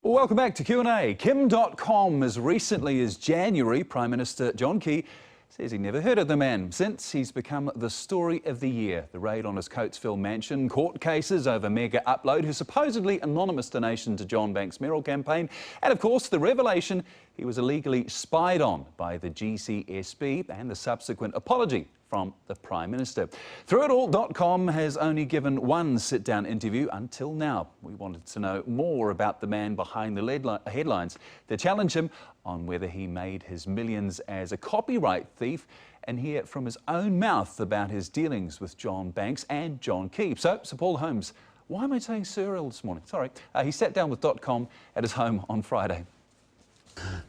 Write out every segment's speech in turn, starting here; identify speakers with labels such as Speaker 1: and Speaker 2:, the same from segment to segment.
Speaker 1: Welcome back to Q&A. Kim.com, as recently as January, Prime Minister John Key says he never heard of the man since he's become the story of the year. The raid on his Coatesville mansion, court cases over mega upload, his supposedly anonymous donation to John Banks' mayoral campaign, and of course the revelation he was illegally spied on by the GCSB and the subsequent apology from the Prime Minister. Through it all, Dotcom has only given one sit-down interview until now. We wanted to know more about the man behind the headlines, to challenge him on whether he made his millions as a copyright thief, and hear from his own mouth about his dealings with John Banks and John Key. So Paul Holmes, why am I saying Cyril this morning? Sorry. He sat down with Dotcom at his home on Friday.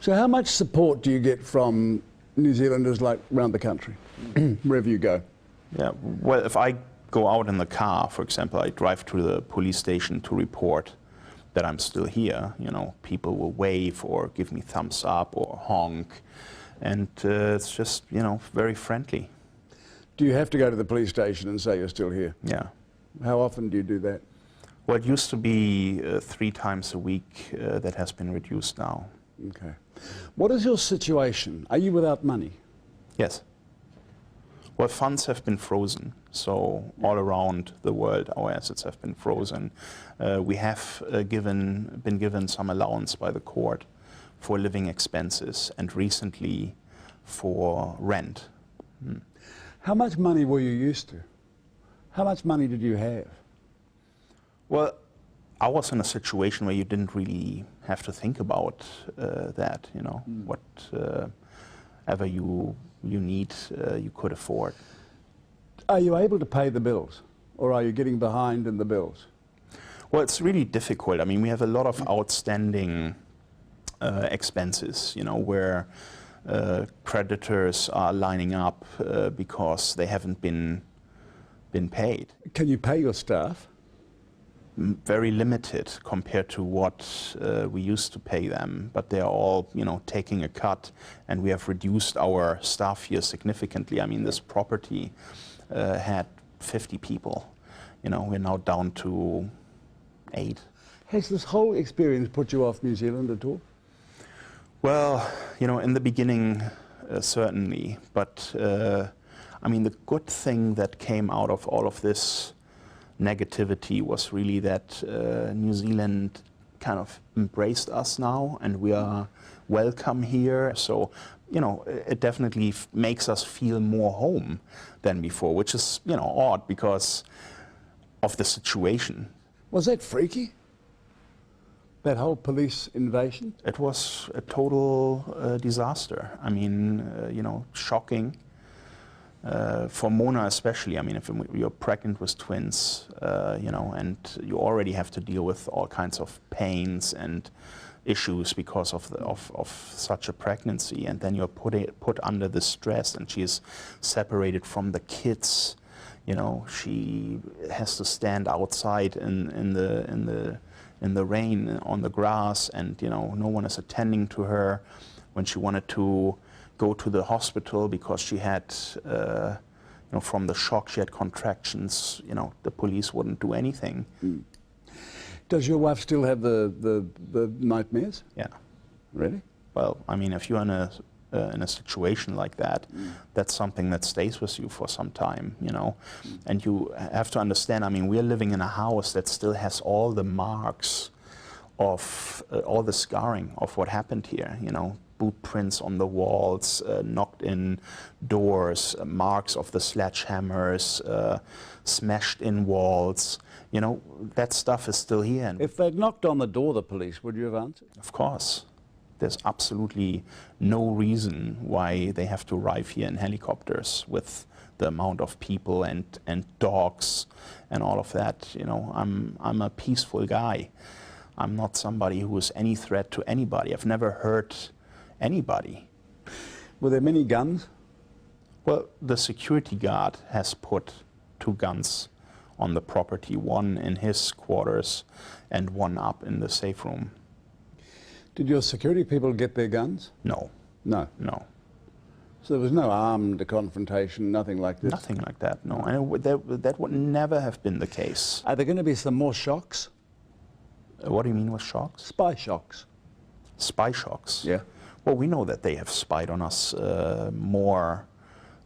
Speaker 2: So how much support do you get from New Zealanders like around the country, wherever you go?
Speaker 3: Yeah, well, if I go out in the car, for example, I drive to the police station to report that I'm still here, you know, people will wave or give me thumbs up or honk, and it's just, you know, very friendly.
Speaker 2: Do you have to go to the police station and say you're still here?
Speaker 3: Yeah.
Speaker 2: How often do you do that?
Speaker 3: Well, it used to be 3 times a week. That has been reduced now.
Speaker 2: Okay. What is your situation? Are you without money?
Speaker 3: Yes. Well, funds have been frozen, so all around the world our assets have been frozen. We have been given some allowance by the court for living expenses and recently for rent.
Speaker 2: How much money were you used to? How much money did you have?
Speaker 3: Well, I was in a situation where you didn't really have to think about that, you know, whatever you need, you could afford.
Speaker 2: Are you able to pay the bills, or are you getting behind in the bills?
Speaker 3: Well, it's really difficult. I mean, we have a lot of outstanding expenses, you know, where creditors are lining up because they haven't been paid.
Speaker 2: Can you pay your staff?
Speaker 3: Very limited compared to what we used to pay them, but they are all, you know, taking a cut, and we have reduced our staff here significantly. I mean, this property had 50 people. You know, we're now down to 8.
Speaker 2: Has this whole experience put you off New Zealand at all?
Speaker 3: Well, you know, in the beginning, certainly, but I mean, the good thing that came out of all of this negativity was really that New Zealand kind of embraced us now, and we are welcome here. So, you know, it definitely makes us feel more home than before, which is, you know, odd because of the situation.
Speaker 2: Was that freaky? That whole police invasion?
Speaker 3: It was a total disaster. I mean, you know, shocking. For Mona especially, I mean, if you're pregnant with twins, you know, and you already have to deal with all kinds of pains and issues because of such a pregnancy, and then you're put under the stress, and she's separated from the kids. You know, she has to stand outside in the rain on the grass, and you know, no one is attending to her when she wanted to go to the hospital because she had, you know, from the shock she had contractions. You know, the police wouldn't do anything.
Speaker 2: Does your wife still have the nightmares?
Speaker 3: Yeah.
Speaker 2: Really?
Speaker 3: Well, I mean, if you're in a situation like that, that's something that stays with you for some time, you know. And you have to understand, I mean, we're living in a house that still has all the marks of all the scarring of what happened here, you know. Boot prints on the walls, knocked in doors, marks of the sledgehammers, smashed in walls. You know, that stuff is still here.
Speaker 2: If they'd knocked on the door, the police, would you have answered?
Speaker 3: Of course. There's absolutely no reason why they have to arrive here in helicopters with the amount of people and dogs and all of that. You know, I'm a peaceful guy. I'm not somebody who is any threat to anybody. I've never hurt anybody.
Speaker 2: Were there many guns?
Speaker 3: Well, the security guard has put 2 guns on the property, one in his quarters and one up in the safe room.
Speaker 2: Did your security people get their guns?
Speaker 3: No.
Speaker 2: No?
Speaker 3: No.
Speaker 2: So there was no armed confrontation, nothing like this?
Speaker 3: Nothing like that, no. And that would never have been the case.
Speaker 2: Are there going to be some more shocks?
Speaker 3: What do you mean with shocks?
Speaker 2: Spy shocks.
Speaker 3: Spy shocks?
Speaker 2: Yeah.
Speaker 3: Well, we know that they have spied on us more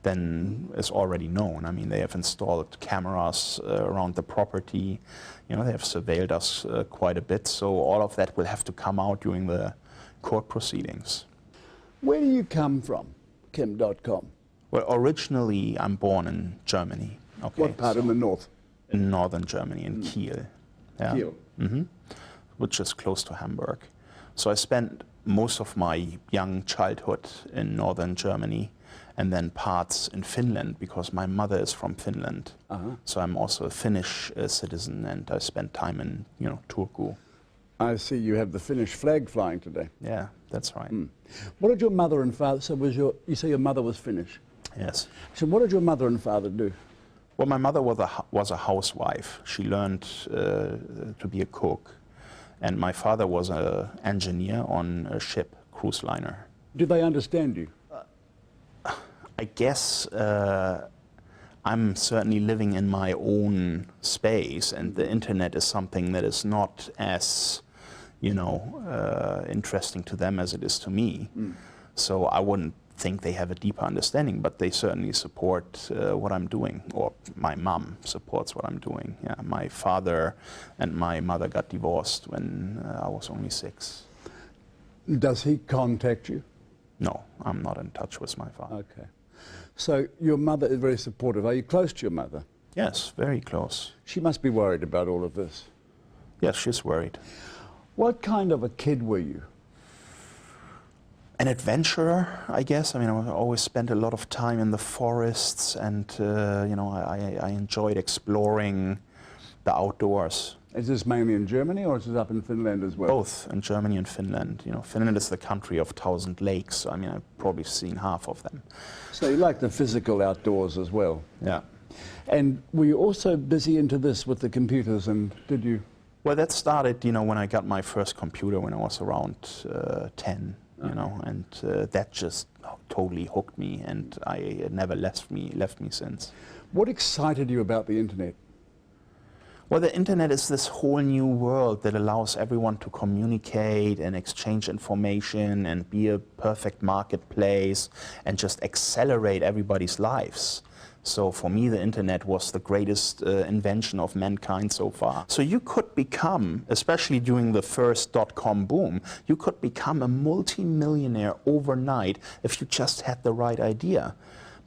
Speaker 3: than is already known. I mean, they have installed cameras around the property. You know, they have surveilled us quite a bit. So all of that will have to come out during the court proceedings.
Speaker 2: Where do you come from, Kim.com?
Speaker 3: Well, originally I'm born in Germany. Okay,
Speaker 2: What part in the north?
Speaker 3: in northern Germany, in Kiel. Yeah.
Speaker 2: Kiel.
Speaker 3: Which is close to Hamburg. So I spent most of my young childhood in northern Germany and then parts in Finland because my mother is from Finland. So I'm also a Finnish citizen and I spent time in, you know, Turku.
Speaker 2: I see you have the Finnish flag flying today.
Speaker 3: Yeah, that's right.
Speaker 2: What did your mother and father, so you say your mother was Finnish.
Speaker 3: Yes.
Speaker 2: So what did your mother and father do?
Speaker 3: Well, my mother was a housewife. She learned to be a cook. And my father was an engineer on a ship, cruise liner.
Speaker 2: Did they understand you?
Speaker 3: I guess I'm certainly living in my own space, and the internet is something that is not as, you know, interesting to them as it is to me. So I wouldn't think they have a deeper understanding, but they certainly support what I'm doing, or my mom supports what I'm doing. Yeah, my father and my mother got divorced when I was only 6.
Speaker 2: Does he contact you?
Speaker 3: No, I'm not in touch with my father.
Speaker 2: Okay. So your mother is very supportive. Are you close to your mother?
Speaker 3: Yes, very close.
Speaker 2: She must be worried about all of this.
Speaker 3: Yes, she's worried.
Speaker 2: What kind of a kid were you?
Speaker 3: An adventurer, I guess. I mean, I always spent a lot of time in the forests, and you know, I enjoyed exploring the outdoors.
Speaker 2: Is this mainly in Germany or is this up in Finland as well?
Speaker 3: Both in Germany and Finland. You know, Finland is the country of 1,000 lakes. So, I mean, I've probably seen half of them.
Speaker 2: So you like the physical outdoors as well?
Speaker 3: Yeah.
Speaker 2: And were you also busy into this with the computers, and did you?
Speaker 3: Well, that started, you know, when I got my first computer when I was around 10. You know, and that just totally hooked me, and it never left me since.
Speaker 2: What excited you about the internet?
Speaker 3: Well, the internet is this whole new world that allows everyone to communicate and exchange information and be a perfect marketplace and just accelerate everybody's lives. So for me, the internet was the greatest invention of mankind so far. So you could become, especially during the first .com boom, you could become a multi-millionaire overnight if you just had the right idea.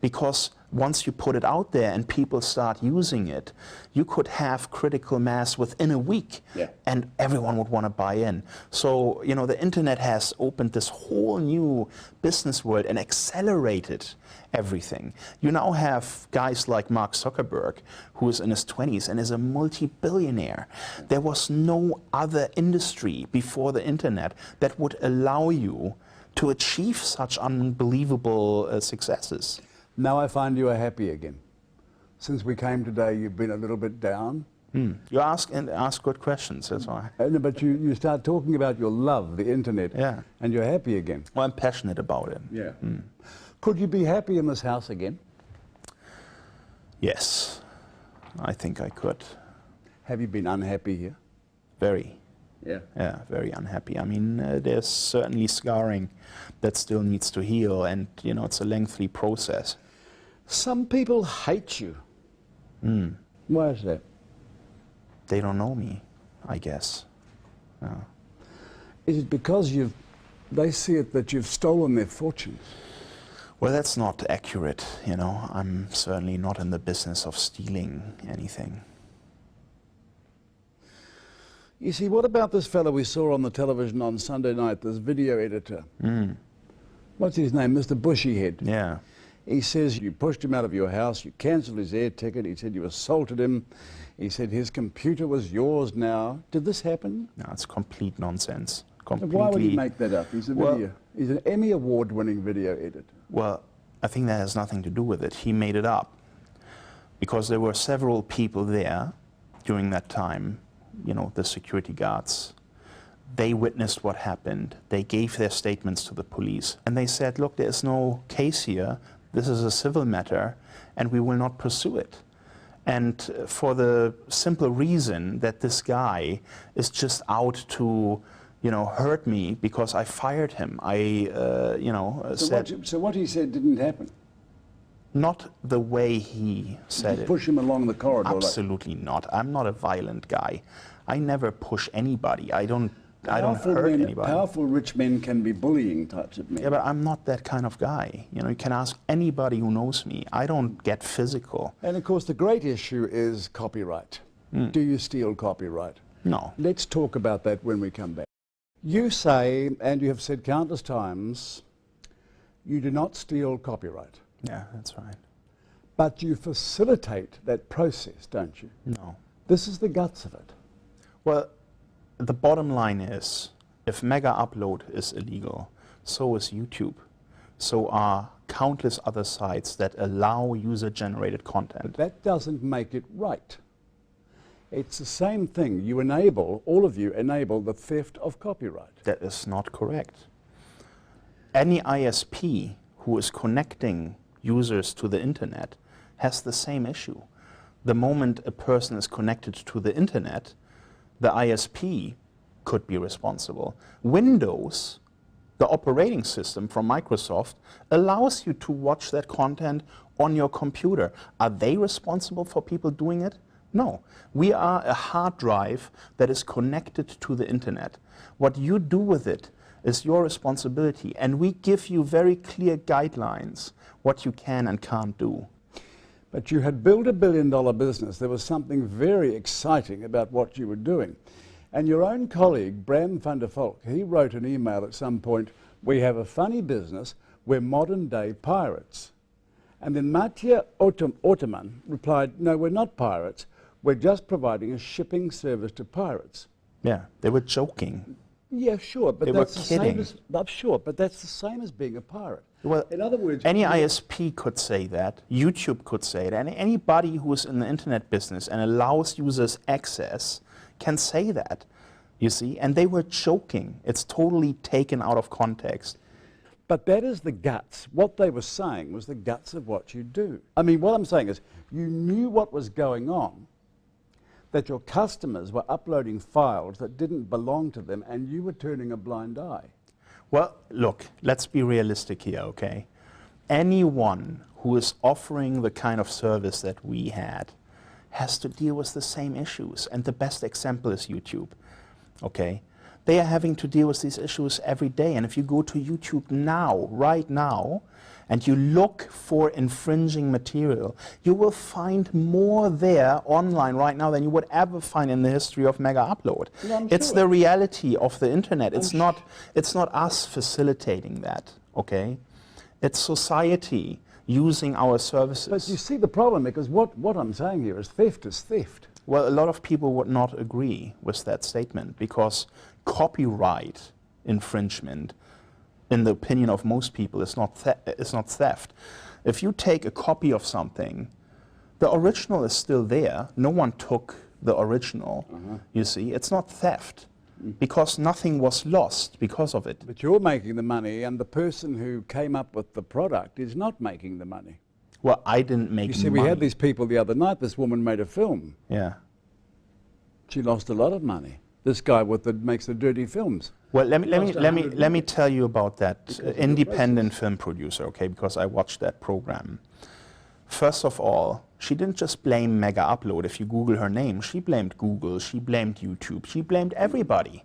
Speaker 3: Because once you put it out there and people start using it, you could have critical mass within a week, and everyone would want to buy in. So, you know, the internet has opened this whole new business world and accelerated everything. You now have guys like Mark Zuckerberg, who is in his 20s and is a multi-billionaire. There was no other industry before the internet that would allow you to achieve such unbelievable successes.
Speaker 2: Now I find you are happy again. Since we came today, you've been a little bit down.
Speaker 3: You ask good questions, that's why.
Speaker 2: But you start talking about your love, the internet, and you're happy again.
Speaker 3: Well, I'm passionate about it.
Speaker 2: Yeah. Could you be happy in this house again?
Speaker 3: Yes, I think I could.
Speaker 2: Have you been unhappy here?
Speaker 3: Very.
Speaker 2: Yeah.
Speaker 3: Yeah, very unhappy. I mean, there's certainly scarring that still needs to heal, and, you know, it's a lengthy process.
Speaker 2: Some people hate you. Why is that?
Speaker 3: They don't know me, I guess.
Speaker 2: Is it because they see it that you've stolen their fortunes?
Speaker 3: Well, that's not accurate, you know. I'm certainly not in the business of stealing anything.
Speaker 2: You see, what about this fellow we saw on the television on Sunday night, this video editor? What's his name? Mr. Bushyhead.
Speaker 3: Yeah.
Speaker 2: He says you pushed him out of your house, you cancelled his air ticket, he said you assaulted him, he said his computer was yours now. Did this happen?
Speaker 3: No, it's complete nonsense. Completely.
Speaker 2: Why would he make that up? He's he's an Emmy Award-winning video editor.
Speaker 3: Well, I think that has nothing to do with it. He made it up because there were several people there during that time, you know, the security guards. They witnessed what happened. They gave their statements to the police. And they said, look, there's no case here. This is a civil matter, and we will not pursue it. And for the simple reason that this guy is just out to, you know, hurt me because I fired him. You know,
Speaker 2: So what he said didn't happen?
Speaker 3: Not the way he said it.
Speaker 2: Push him along the corridor?
Speaker 3: Absolutely not. I'm not a violent guy. I never push anybody. I don't hurt anybody.
Speaker 2: Powerful rich men can be bullying types of men.
Speaker 3: Yeah, but I'm not that kind of guy. You know, you can ask anybody who knows me. I don't get physical.
Speaker 2: And of course the great issue is copyright. Do you steal copyright?
Speaker 3: No.
Speaker 2: Let's talk about that when we come back. You say, and you have said countless times, you do not steal copyright.
Speaker 3: Yeah, that's right.
Speaker 2: But you facilitate that process, don't you?
Speaker 3: No.
Speaker 2: This is the guts of it.
Speaker 3: Well, the bottom line is, if mega upload is illegal, so is YouTube. So are countless other sites that allow user-generated content.
Speaker 2: But that doesn't make it right. It's the same thing. You enable, all of you enable the theft of copyright.
Speaker 3: That is not correct. Any ISP who is connecting users to the internet has the same issue. The moment a person is connected to the internet, the ISP could be responsible. Windows, the operating system from Microsoft, allows you to watch that content on your computer. Are they responsible for people doing it? No. We are a hard drive that is connected to the internet. What you do with it is your responsibility, and we give you very clear guidelines what you can and can't do.
Speaker 2: But you had built $1 billion business. There was something very exciting about what you were doing. And your own colleague, Bram van der Valk, he wrote an email at some point, we have a funny business, we're modern day pirates. And then Mathieu Otterman replied, no, we're not pirates, we're just providing a shipping service to pirates.
Speaker 3: Yeah, they were joking.
Speaker 2: Yeah, sure, but
Speaker 3: They
Speaker 2: that's
Speaker 3: were
Speaker 2: the same
Speaker 3: kidding.
Speaker 2: as, I'm sure, but that's the same as being a pirate.
Speaker 3: Well,
Speaker 2: in other words,
Speaker 3: any ISP could say that, YouTube could say it, and anybody who is in the internet business and allows users access can say that, you see, and they were joking. It's totally taken out of context.
Speaker 2: but that is the guts. What they were saying was the guts of what you do. I mean, what I'm saying is, you knew what was going on, that your customers were uploading files that didn't belong to them, and you were turning a blind eye.
Speaker 3: Well, look, let's be realistic here, okay? Anyone who is offering the kind of service that we had has to deal with the same issues, and the best example is YouTube, okay? They are having to deal with these issues every day, and if you go to YouTube now, right now, and you look for infringing material, you will find more there online right now than you would ever find in the history of Mega Upload.
Speaker 2: Yeah,
Speaker 3: it's
Speaker 2: sure.
Speaker 3: the reality of the internet. It's not us facilitating that, okay? It's society using our services.
Speaker 2: But you see the problem, because what I'm saying here is theft is theft.
Speaker 3: Well, a lot of people would not agree with that statement, because copyright infringement, in the opinion of most people, is not theft. If you take a copy of something, the original is still there. No one took the original, you see. It's not theft, because nothing was lost because of it.
Speaker 2: But you're making the money, and the person who came up with the product is not making the money.
Speaker 3: Well, I didn't make
Speaker 2: You see,
Speaker 3: money.
Speaker 2: we had these people the other night. This woman made a film.
Speaker 3: Yeah.
Speaker 2: She lost a lot of money. This guy makes the dirty films.
Speaker 3: Well, let me tell you about that independent film producer, okay? Because I watched that program. First of all, she didn't just blame Mega Upload. If you Google her name, she blamed Google, she blamed YouTube, she blamed everybody.